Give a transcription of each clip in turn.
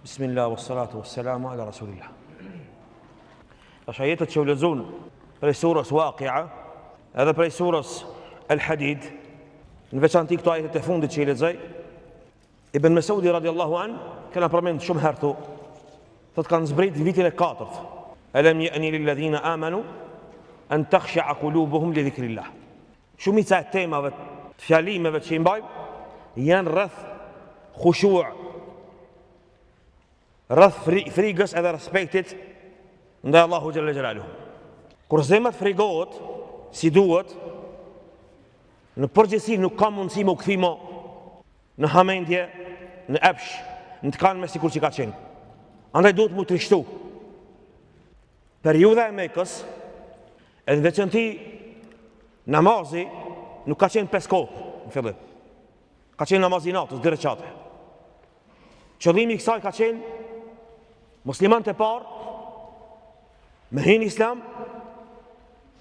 Bismillah, wassalatu wassalamu ala rasulillah. Është ajetet që u lexuan prej surës Waqi'a edhe prej surës Al-Hadid, në veçanti këto ajetet e fundit që i lexoj. Ibn Mesudi radiallahu an kena përmend shumë herë këtu, thotë kanë zbrit vitin e 4. Alam ya'ni lil ladhina amanu an takhsha'a qulubuhum li dhikrillah. Shumica e temave, të fjalimeve që i mbajmë janë rreth khushu', rreth frigës edhe respektit ndaj Allahu xhalla xhelaluhu. Kur zemra frigohet si duhet, në përgjithësi nuk ka mundësi më u kthimo në hamendje, në epsh, në të kanë me sikur që ka qenë. Andaj duhet mu trishtu. Periudha e Mekës, edhe veçanti namazi, nuk ka qenë 5 kohë në fillim. Ka qenë namazi natës, 2 rekate. Qëllimi i kësaj ka qenë muslimanët e parë me hinë islam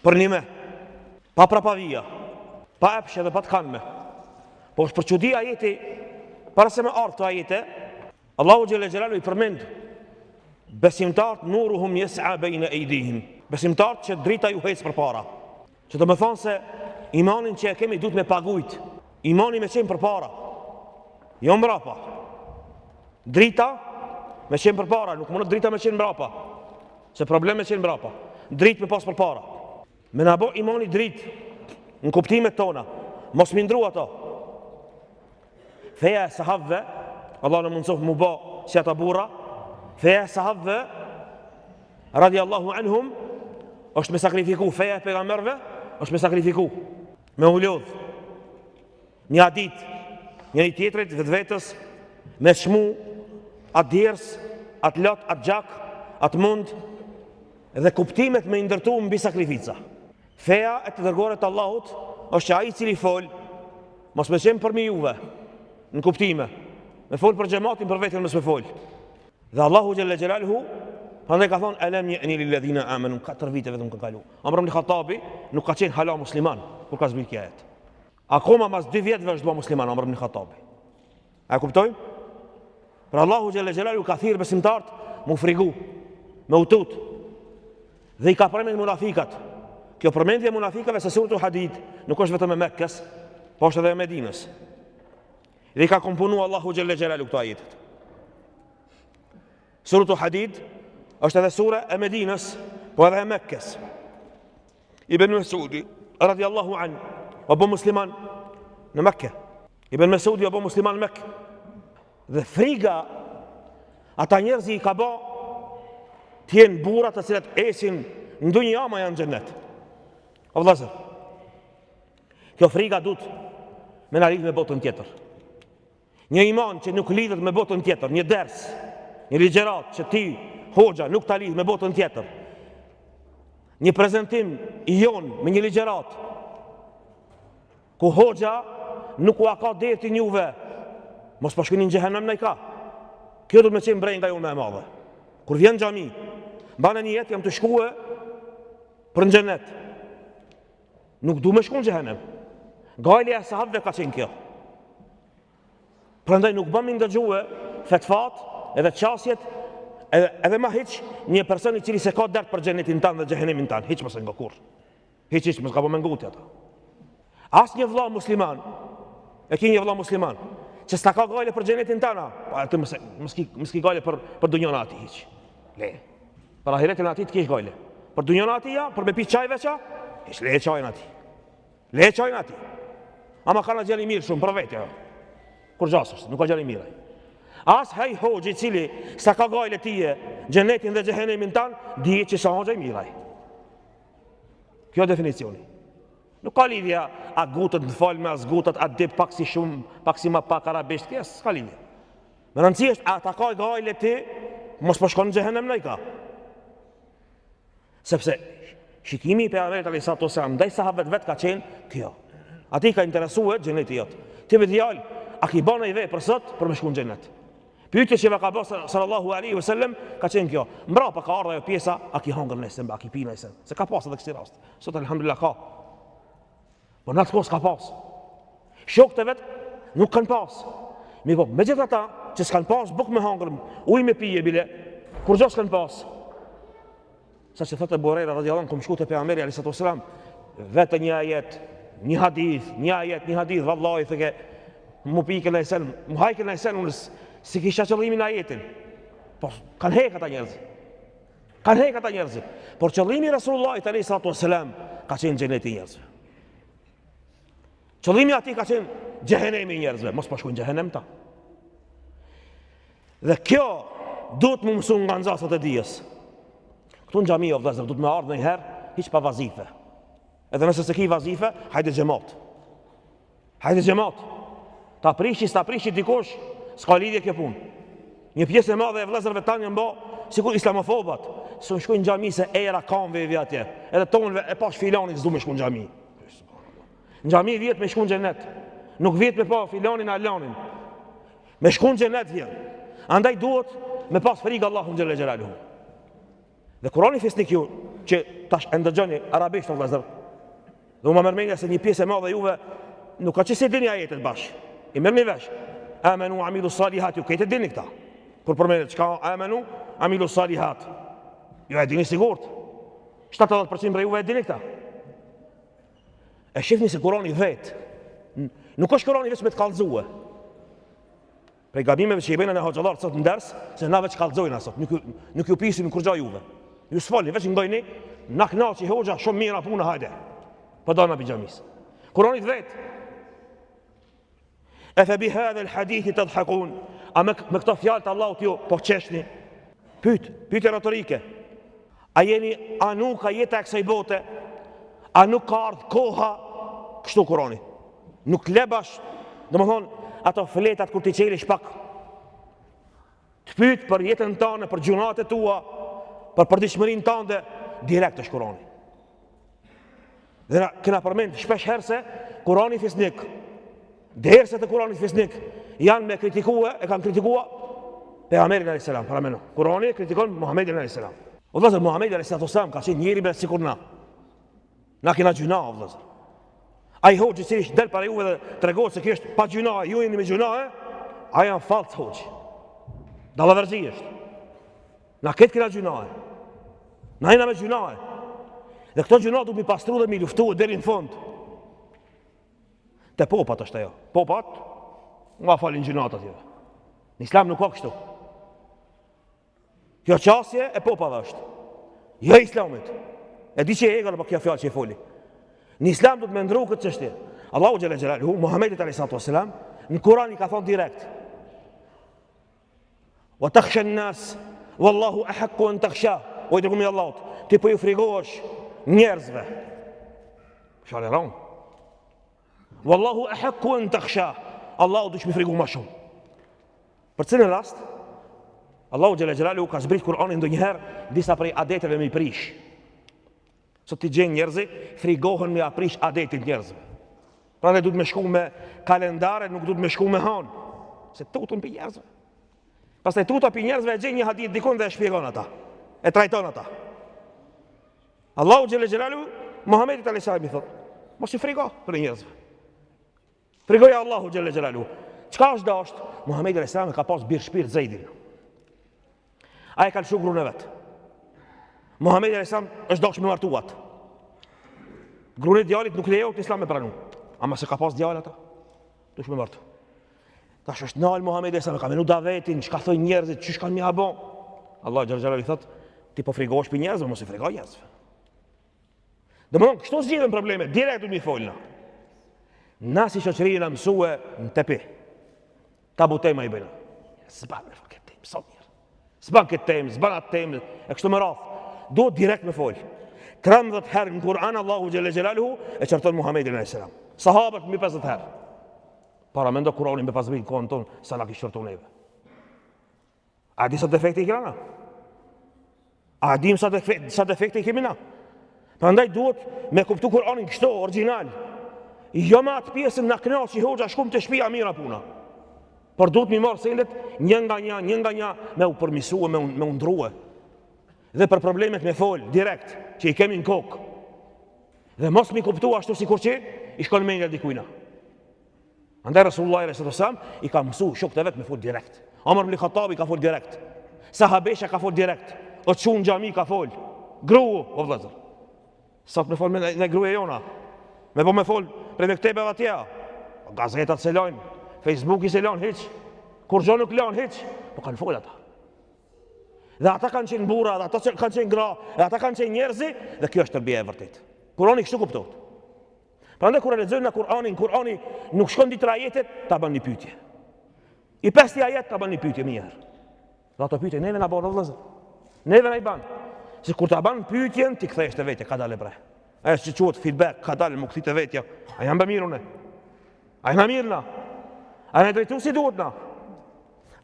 për një pa prapavia, pa epsh edhe pa të kanme. Po është për çudi ajeti, para se me ardhë të ajete, Allahu xhalla xhelalu i përmend besimtarët nuruhum yas'a bayna aydihim. Besimtarët që drita ju hec përpara. Që do të thonë se imanin që e kemi duhet me pagujt. Imani me qenë përpara. Jo mbrapa. Drita me qenë përpara, nuk mund drita me qenë mbrapa. Se problem me qenë mbrapa. Dritë me pas përpara. Me na bo imani dritë në kuptimet tona. Mos mindru ato. Feja e sahabëve, Allah në mundsof mu bo si ata burra, feja e sahabëve radiallahu anhum është me sakrifiku. Feja e pejgamberëve është me sakrifiku. Me u lodh. Një adit, njëri tjetrit vetës, me shmu atë djers, atë lot, atë gjak, atë mund, dhe kuptimet me ndërtu mbi sakrifica. Feja e të dërgoret Allahut është që ai cili fol, mos me qenë përmi juve, në kuptime, me fol për xhamatin, për vetën mos me fol. Dhe Allahu xhalla xhelaluhu prandaj ka thonë alam ya'ni lil ladhina amanu, 4 vite vetëm ka kalu. Omar ibn Khattabi nuk ka qenë hala musliman kur ka zbrit kjo ajet. Akoma mas 2 vjetëve është bërë musliman Omar ibn Khattabi. A kuptojmë? Për Allahu xhalla xhelaluhu ka thirrë besimtarët mu frigu, me utut. Dhe i ka përmend munafikat. Kjo përmendje e munafikave se suratu Hadid nuk është vetëm e Mekkës, po është edhe e Medinës. Dhe i ka komponuar Allahu xhalla xhelaluhu këto ajetet. Suratu Hadid është edhe sura e Medinës, po edhe e Mekkës. Ibn Mesudi radiallahu an, o bo musliman në Mekkë. Ibn Mesudi o bo musliman në Mekkë. Dhe friga ata njerëzi i ka ba t'jenë burat të cilat esin në dunja ama janë xhennet. O vëllazër, kjo friga duhet me na lidh me botën tjetër. Një iman që nuk lidhet me botën tjetër, një ders, një ligjerat që ti hoxha nuk ta lidh me botën tjetër, një prezantim i jon me një ligjerat ku hoxha nuk u ka detin juve, mos po shkoni në xhehenem në i ka. Kjo do të më qenë brenga ju më e madhe. Kur vjen në xhami, banë një jetë jam të shkue për në xhenet. Nuk du me shku në xhehenem. Gajlja e sahabëve ka qenë kjo. Prandaj nuk bëmi ndëgjue fetfat edhe qasjet edhe ma hiq një person i cili se ka dert për xhenetin tanë dhe xhehenemin tanë. Hiq mëse nga kur. Hiq mëse ka po me nguti ata. As një vëlla musliman, e ki një vëlla musliman, që s'ta ka gajle për xhenetin tana, atë mëski gajle për dunjon ati hiq. Le. Për ahiretin ati të kish gajle. Për dunjon ati ja, për me pi qaj veqa, hiq le qajnë ati. Le qajnë ati. Ama ka në gjeli mirë shumë për vetja. Kur gjasës, nuk ka gjeli mirë. As hej hoxhi cili s'ta ka gajle tije xhenetin dhe xhehenemin tanë, dije që sa hoxha i miraj. Kjo definicioni. Nuk ka lidhja a gutët në falë me as gutët, a dip pak si shumë, pak si ma pak arabisht, kjo s'ka lidhja. Me rëndësi është, a ta ka gajle ti, mos po shkon në xhehenem në i ka. Sepse, shikimi i pejgamberit alayhi salatu wasalam ndaj sahabëve vet ka qenë kjo. Ati ka interesuar xheneti jot. Ti me djalë, a ki bën ai vepër për sot për me shku në xhenet. Pyetja që ka bërë sallallahu alaihi wasallam ka qenë kjo. Mbrapa ka ardhur ajo pjesa, a ki hongër nesër, a ki pi nesër. Se ka pas edhe kësi rast. Sot alhamdulillah ka. Po në atë kohë s'ka pas. Shokët e vetë nuk kanë pas. Mi po, me gjithë ata që s'kan pas buk me hangër, ujë me pije bile, kur gjo s'kan pas. Sa që thëtë Ebu Hurajra radhiyallahu anhu, kom shku të pejgamberi alayhi salatu wassalam, vetë një ajet, një hadith, vallahi thëke, mu pike në esen, mu hajke në esen, unë si kisha qëllimin ajetin. Po, kanë hek ata njerëzit. Por qëllimi Rasulullahit alayhi salatu wassalam ka qenë xheneti njerëzve. Qëllimi ati ka qenë xhehenemi njerëzve, mos po shkojnë xhehenem ta. Dhe kjo duhet më mësu nga nxënësat e dijes. Këtu në xhami o vëllezër, duhet më ardhë ndonjëherë hiç pa vazife. Edhe nëse se ki vazife, hajde xhamat. Ta prishi dikush, s'ka lidhje kjo punë. Një pjesë e madhe e vëllezërve tanë janë bë sikur islamofobat, s'u shkojnë në xhami se era kanve atje. Edhe tonëve e pash filanin s'du me shku në xhami. Në xhami vjet me shku në xhenet. Nuk vjet me pa filanin alanin. Me shku në xhenet vjen. Andaj duhet me pas frikë Allahun xhelle xhelaluhu. Dhe Kurani fesnik ju që tash e ndëgjoni arabisht vëllezër. Dhe më mërmenja se një pjesë e madhe juve nuk ka që se dini ajetet bash. I mërë një vesh. Amenu amilu salihat, ju kejtë dini këta. Kur përmenet, qka amenu amilu salihat. Ju e dini sigurt. 70% për juve e dini këta. E shifni se Kurani vetë. Nuk është Kurani veç me të kallëzue. Prej gabimeve që i bejnë në hoxalarë sot në ders, se na veç kallëzojnë asot. Nuk ju pisin në kurgja juve. Ju s'falni, veç ngojni, na knaqi hoxha shumë mira puna, hajde. Po do në pijamis. Kurani vetë. Efe bi hadhe l'hadithi të dhakun. A me këto fjallë të Allahut ju po qeshni. Pyte retorike. A nuk ka jeta e kësaj bote? A nuk ka ardhë koha? Kështu Kurani. Nuk lebash, dhe më thonë, ato fletat kur t'i qeli shpak. Të pyt për jetën tane, për gjunate tua, për përdishmërin tande, direkt është Kurani. Dhe këna përmend shpesh herë se Kurani fisnik. Derset e Kuranit fisnik janë me kritikue, e kanë kritikua pejgamberin alayhis salam, para meno. Kurani kritikon Muhamedit alayhis salam. O vëllazër, Muhamedi alayhis salam ka qenë njëri me sikur na. Na kena gjuna, o vëllazër. Ai hoxhi që ishte del para juve dhe tregon se kështë pa gjuna, ju jeni me gjuna, ai janë fallc hoxhi. Dallaverzi është. Na këtë kena gjuna. Na jena me gjuna. Dhe këto gjuna duhet mi pastru dhe mi luftu deri në fund. Te popat është ajo. Popat, nga falin gjinat atje. Në Islam nuk ka kështu. Kjo qasje e popave është. Jo Islamit. E di që e ega në pa kjo fjallë që e foli. Në Islam du të me ndru këtë qështje. Allahu xhelle xhelaluhu, Muhammedit a.s. në Kurani ka thonë direkt. Wa takhsha an-nas, wallahu ahaqqu an takhsha. O i dërgumi Allahut, ti po ju frigohesh njerëzve. Shale raun. Wallahu ahaqqu an takhsha. Allahu duhet më frigu më shumë. Për cilën rast? Allahu xhalla xhelalu ka zbrit Kur'anin ndonjëherë disa prej adeteve me i prish. Sot ti gjen njerëz frigohen me aprish adetin njerëzve. Prandaj duhet me shku me kalendare, nuk duhet me shku me han. Se tutun për njerëzve. Pastaj tuta për njerëzve e gjen një hadith dikon dhe e shpjegon ata. E trajton ata. Allahu xhalla xhelalu Muhamedit alayhis salam i thot: "Mos i frigo për njerëzve." Frigoja Allahu xhalla xhelalu. Çka është dasht? Muhamedi alayhis salam ka pas bir shpirt Zeidin. Ai ka lëshu grunë vet. Muhamedi alayhis salam është dashur me martuat. Grunë djalit nuk lejohet Islam me pranu. Ama se ka pas djalë ata. Dush me martu. Tash është nal Muhamedi alayhis salam ka menu davetin, çka thonë njerëzit, çish kanë më habon. Allah xhalla xhelalu i thot: "Ti po frigohesh për njerëzve, mos i frigo njerëzve." Domthon, kështu zgjidhen problemet, direkt do mi folna. Na si shoqëri na mësue në tepi. Tabu tema i bëna. S'ban me këtë temë, sot mirë. S'ban këtë temë, s'ban atë temë, e kështu me radhë. Do direkt me fol. 13 herë në Kur'an Allahu xhalla xhelaluhu e çarton Muhamedit alayhis salam. Sahabët mi 50 herë. Para mendo Kur'anin me pasbrit kohën ton sa na kishte çarton neve. A di sa defekte i kena? A dim sa defekte i kemi na? Prandaj duhet me kuptu Kur'anin kështu origjinal. Jo me atë pjesën në knaqë që hoxha shkum të shpia mira puna. Por duhet mi marë sendet një nga një me u përmisue, me u ndruhe. Dhe për problemet me fol, direkt, që i kemi në kokë. Dhe mos mi kuptu ashtu si kur që i shkon me një dikujna. Andaj Rasulullah s.a.s. i ka mësu shok të vetë me fol direkt. Omar ibn Khattabi ka fol direkt. Sahabesha ka fol direkt. O çun xhami ka fol. Grua, o vëllazër. Sot me fol me gruaja jona. Me fol për mektebeve atje. Gazetat se lajnë, Facebooki se lajnë hiç. Kur gjë nuk lajnë hiç, po kanë fol ata. Dhe ata kanë qenë burra, dhe ata kanë qenë gra, dhe ata kanë qenë njerëzi, dhe kjo është tërbia e vërtet. Kurani kështu kuptohet. Prandaj kur e lexojmë Kur'ani nuk shkon ditë ajetet, ta bën një pyetje. I 5 ajet ta bën një pyetje mirë. Dhe ato pyetje neve na bën vëllazër. Neve na i bën. Se kur ta bën pyetjen ti kthehesh te vetja, ka dalë bre. Ai që quhet feedback, ka dalë më kthit te vetja. A jam mirë unë? A jam mirë na? A ne drejtu si duhet na?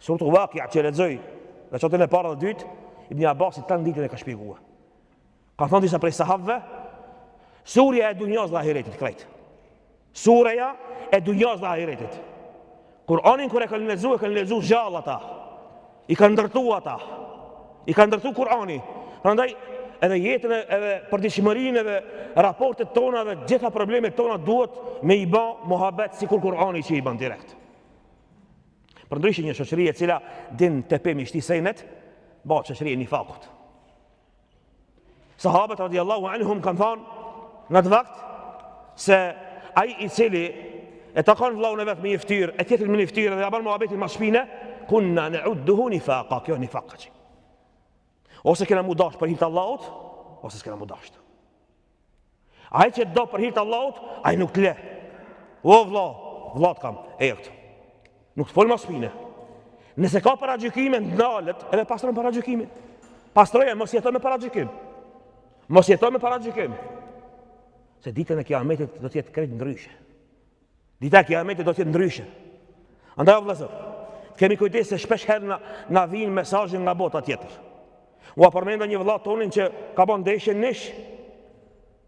Suratu Waqi'a që lexoj, dhe çotën e parë dhe dytë, Ibn Abbas tan ditën e ka shpjeguar. Ka thënë disa prej sahabëve, surja e dunjas dhe ahiretit krejt. Surja e dunjas dhe ahiretit. Kur'anin kur e kanë lexuar gjallë ata. I kanë ndërtuar ata. I kanë ndërtuar Kur'ani. Prandaj edhe jetën edhe përditshmërinë edhe raportet tona dhe gjitha problemet tona duhet me i bë muhabet sikur Kur'ani që i bën direkt. Përndryshe një shoqëri e cila din tepemi shtisenet, bëhet shoqëri e nifakut. Sahabët radiallahu anhum kanë thënë në atë vakt se ai i cili e takon vllaun e vet me një ftyrë, e tjetrin me një ftyrë dhe ja bën muhabetin mas shpine, kunna na'udduhu nifaqa, kjo nifaq. Ose kena mu dash për hir të Allahut, ose s'kena mu dash. Ai që do për hir të Allahut, ai nuk të le. O vllat kam, e këtu. Nuk të fol mas shpine. Nëse ka para gjykime, ndalet edhe pastron para gjykimin. Pastroja mos jeton me para gjykim. Mos jeton me para gjykim. Se ditën e Kiametit do të jetë krejt ndryshe. Dita e Kiametit do të jetë ndryshe. Andaj vëllezër, kemi kujdes se shpesh herë na vijnë mesazhe nga bota tjetër. Ua përmenda një vëlla tonin që ka bën ndeshje nish.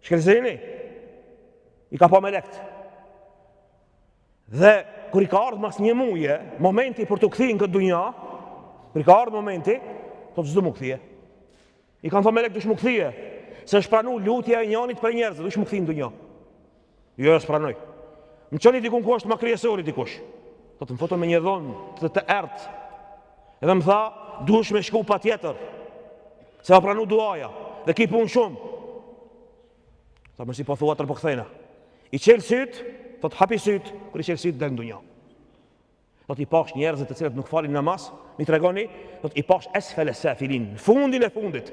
Shkelzeni. I ka pa me lekt. Dhe kur i ka ardhur mas një muaje, momenti për të kthyer në këtë dunja, kur i ka ardhur momenti, po çdo më kthye. I kanë thënë me lekt dush më kthye. Se është pranu lutja e njënit për njerëz, dush më kthye në dunja. Jo, është pranoj. Më çoni dikun ku është më krijesori dikush. Do të më foton me një dhomë të errët. Edhe më tha, duhesh me shku patjetër. Se ka pranu duaja dhe ki punë shumë. Sa më si po thua tërë po kthejna. I qelë syt, thot hapi syt, kër i qelë syt dhe në dunja. Thot i pash njerëzit të cilët nuk falin namaz, mi tregoni, thot i pash esfele safilin, në fundin e fundit.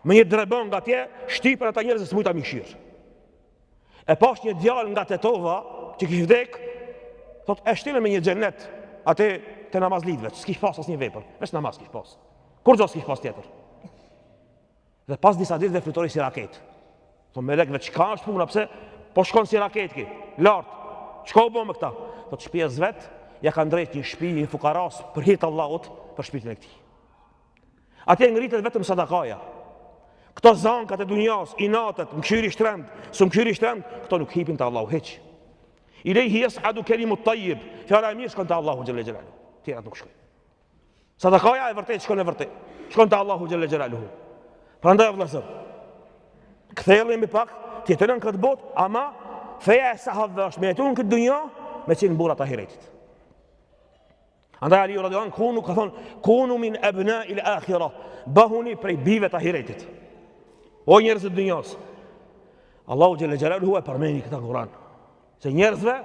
Me një drebon nga tje, shtypën ata njerëzit së mujta mishirë. E pash një djalë nga Tetova, që kish vdek, thot e shtinë me një xhenet, atë të namaz lidhve, që s'kish pas as një vepër, veç namaz kish pas. Kur gjo s'kish pas tjetër. Dhe pas disa ditë dhe flutori si raket. Thot me lekve, qka është puna, pse? Po shkon si raket ki, lartë. Qka u bo me këta? Thot shpjes vet, ja ka ndrejt një shpi, një fukaras, për hirtë Allahut, për shpitin e këti. Atje ngritet vetëm sadakaja. Këto zankat e dunjas, inatet, mkëshyri shtrend, së mkëshyri shtrend, këto nuk hipin të Allahu heq. Ilejhi yas'adu kelimu tajjib, fjala e mirë shkon të Allahu xhelle xhelalu. Tjerat nuk shkojnë. Sadakaja e vërtet shkon e vërtet. Shkon të Allahu xhelle xhelaluhu. Prandaj vëllazër, kthehemi pak, tjetërën këtë botë, ama feja e sahabëve është me jetu në këtë dunja me qenë burrat e ahiretit. Andaj Ali radiallahu anhu ka thonë, kunu min abna'i al-akhirah, bahuni prej bijve të ahiretit. O njerëz të dunjas, Allahu xhelle xhelaluhu e përmeni këtë Kur'an. Se njerëzve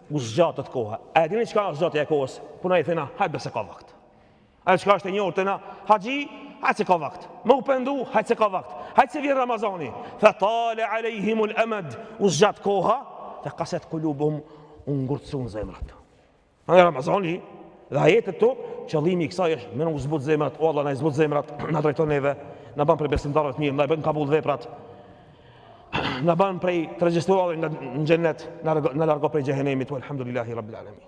u zgjatët koha. A dini çka është zgjatja e kohës? Puna i thëna, hajde bese ka vakt. A çka është e njohur tëna, haxhi, hajde se ka vakt. Më u pendu, hajde se ka vakt. Hajde se vjen Ramazani. Fa tala alejhim al-amad, u zgjat koha, fa qasat qulubuhum, u ngurtsun zemrat. Në Ramazani, dhe ajetet to, qëllimi i kësaj është me në zbut zemrat, o Allah na zbut zemrat, na drejton neve, na ban për besimtarët mirë, na bën kabull veprat. Na ban prej të regjistruar në xhennet, na largo prej xhehenemit, walhamdulillahi rabbil alamin.